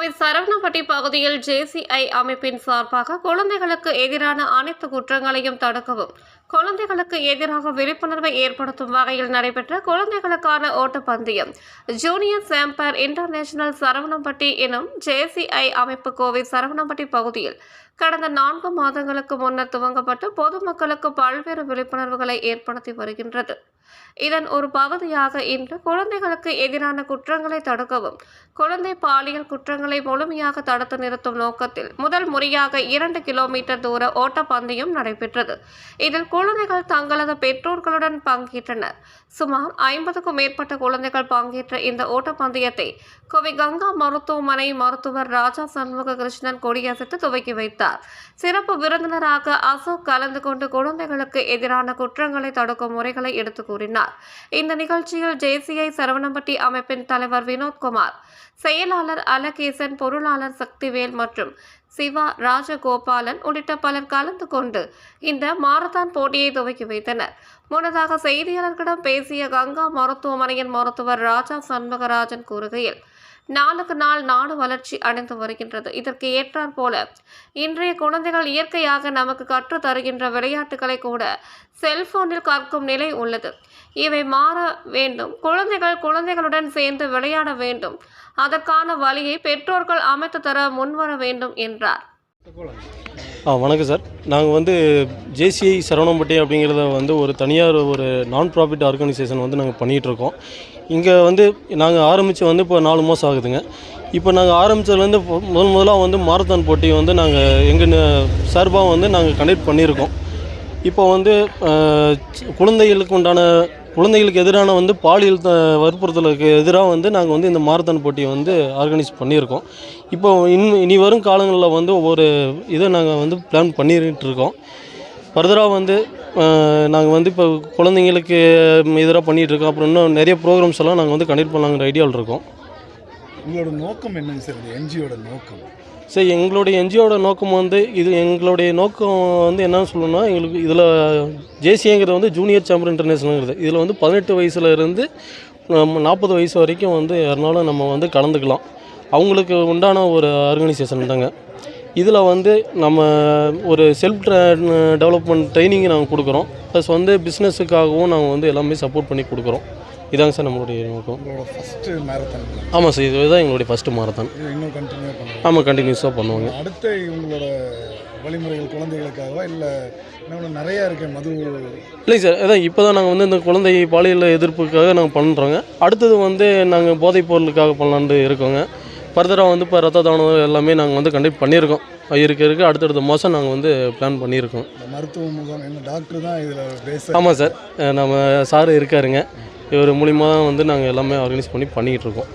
கோவை சரவணம்பட்டி பகுதியில் ஜேசிஐ அமைப்பின் சார்பாக குழந்தைகளுக்கு எதிரான அனைத்து குற்றங்களையும் தடுக்கவும், குழந்தைகளுக்கு எதிராக விழிப்புணர்வை ஏற்படுத்தும் வகையில் நடைபெற்ற குழந்தைகளுக்கான ஓட்டப்பந்தயம் ஜூனியர் சாம்பர் இன்டர்நேஷனல் சரவணம்பட்டி எனும் ஜேசிஐ அமைப்பு கோவை சரவணம்பட்டி பகுதியில் கடந்த 4 மாதங்களுக்கு முன்னர் துவங்கப்பட்டு பொதுமக்களுக்கு பல்வேறு விழிப்புணர்வுகளை ஏற்படுத்தி வருகின்றது. இதன் ஒரு பகுதியாக இன்று குழந்தைகளுக்கு எதிரான குற்றங்களை தடுக்கவும், குழந்தை பாலியல் குற்றங்களை முழுமையாக தடுத்து நிறுத்தும் நோக்கத்தில் முதல் முறையாக 2 கிலோமீட்டர் தூர ஓட்டப்பந்தயம் நடைபெற்றது. இதில் குழந்தைகள் தங்களது பெற்றோர்களுடன் பங்கேற்றனர். சுமார் 50க்கும் மேற்பட்ட குழந்தைகள் பங்கேற்ற இந்த ஓட்டப்பந்தயத்தை கோவை கங்கா மருத்துவமனை மருத்துவர் ராஜா சண்முக கிருஷ்ணன் கொடியசைத்து துவக்கி வைத்தார். சிறப்பு விருந்தினராக அசோக் கலந்து கொண்டு குழந்தைகளுக்கு எதிரான குற்றங்களை தடுக்கும் முறைகளை எடுத்து கூறினார். இந்த நிகழ்ச்சியில் ஜேசிஐ சரவணம்பட்டி அமைப்பின் தலைவர் வினோத்குமார், செயலாளர் அலகேசன், பொருளாளர் சக்திவேல் மற்றும் சிவா ராஜகோபாலன் உள்ளிட்ட பலர் கலந்து கொண்டு இந்த மாரத்தான் போட்டியை துவக்கி வைத்தனர். முன்னதாக செய்தியாளர்களிடம் பேசிய கங்கா மருத்துவமனையின் மருத்துவர் ராஜா சண்முகராஜன் கூறுகையில், நாளுக்கு நாள் நாடு வளர்ச்சி அடைந்து வருகின்றது. இதற்கு ஏற்றாற் போல இன்றைய குழந்தைகள் இயற்கையாக நமக்கு கற்றுத் தருகின்ற விளையாட்டுகளை கூட செல்போனில் கற்கும் நிலை உள்ளது. இவை மாற வேண்டும். குழந்தைகளுடன் சேர்ந்து விளையாட வேண்டும். அதற்கான வழியை பெற்றோர்கள் அமைத்து தர முன்வர வேண்டும் என்றார். வணக்கம் சார். நாங்கள் ஜேசிஐ சரவணம்பட்டி அப்படிங்கிறத ஒரு தனியார் ஒரு நான் ப்ராஃபிட் ஆர்கனைசேஷன் நாங்கள் பண்ணிகிட்ருக்கோம். இங்கே நாங்கள் ஆரம்பித்து இப்போ 4 மாதம் ஆகுதுங்க. இப்போ நாங்கள் ஆரம்பித்ததுலேருந்து முதலாக மாரத்தான் போட்டி நாங்கள் எங்கள் சார்பாக நாங்கள் கண்டக்ட் பண்ணியிருக்கோம். இப்போ குழந்தைகளுக்கு எதிரான பாலியல் வற்புறுத்தலுக்கு எதிராக நாங்கள் இந்த மாரத்தான் போட்டியை ஆர்கனைஸ் பண்ணியிருக்கோம். இப்போ இனி வரும் காலங்களில் ஒவ்வொரு இதை நாங்கள் பிளான் பண்ணிட்டு இருக்கோம். ஃபர்தராக நாங்கள் இப்போ குழந்தைங்களுக்கு எதிராக பண்ணிகிட்ருக்கோம். அப்புறம் இன்னும் நிறைய ப்ரோக்ராம்ஸ் எல்லாம் நாங்கள் கண்டக்ட் பண்ணலாங்கிற ஐடியாவில் இருக்கோம். உங்களோட நோக்கம் என்னங்க சார்? என்ஜிஓட நோக்கம் சார், எங்களுடைய என்ஜிஓட நோக்கம் எங்களுடைய நோக்கம் என்னன்னு சொல்லணும்னா, எங்களுக்கு இதில் ஜேசிங்கிறது ஜூனியர் சாம்பர் இன்டர்நேஷனல்ங்கிறது இதில் 18 வயசுலேருந்து 40 வயசு வரைக்கும் யாருனாலும் நம்ம கலந்துக்கலாம். அவங்களுக்கு உண்டான ஒரு ஆர்கனைசேஷன் தாங்க. இதில் நம்ம ஒரு செல்ஃப் டெவலப்மெண்ட் ட்ரைனிங் நாங்கள் கொடுக்குறோம். ப்ளஸ் பிஸ்னஸுக்காகவும் நாங்கள் எல்லாமே சப்போர்ட் பண்ணி கொடுக்குறோம். இதாங்க சார் நம்மளுடைய நோக்கம். First marathon? ஆமாம் சார், இதுதான் எங்களுடைய ஃபஸ்ட்டு மாரத்தான். இன்னும் கண்டினியூ பண்ணுவோம்? ஆமாம், கண்டினியூஸாக பண்ணுவாங்க. அடுத்த இவங்களோட வழிமுறைகள் குழந்தைகளுக்காகவா இல்லை இன்னும் நிறையா இருக்க மது? இல்லைங்க சார், அதான் இப்போ தான் நாங்கள் இந்த குழந்தை பாலியல் எதிர்ப்புக்காக நாங்கள் பண்ணுறோங்க. அடுத்தது நாங்கள் போதைப் பொருளுக்காக பண்ணலான்ட்டு இருக்கோங்க. ஃபர்தராக இப்போ ரத்த தானம் எல்லாமே நாங்கள் கண்டக்ட் பண்ணியிருக்கோம். இருக்க அடுத்தடுத்த மாதம் நாங்கள் பிளான் பண்ணியிருக்கோம். மருத்துவ முகாம் என்ன டாக்டர் தான் இதில் பேச? ஆமாம் சார், நம்ம சார் இருக்காருங்க. இவர் மூலிமா தான் நாங்கள் எல்லாமே ஆர்கனைஸ் பண்ணிக்கிட்டு இருக்கோம்.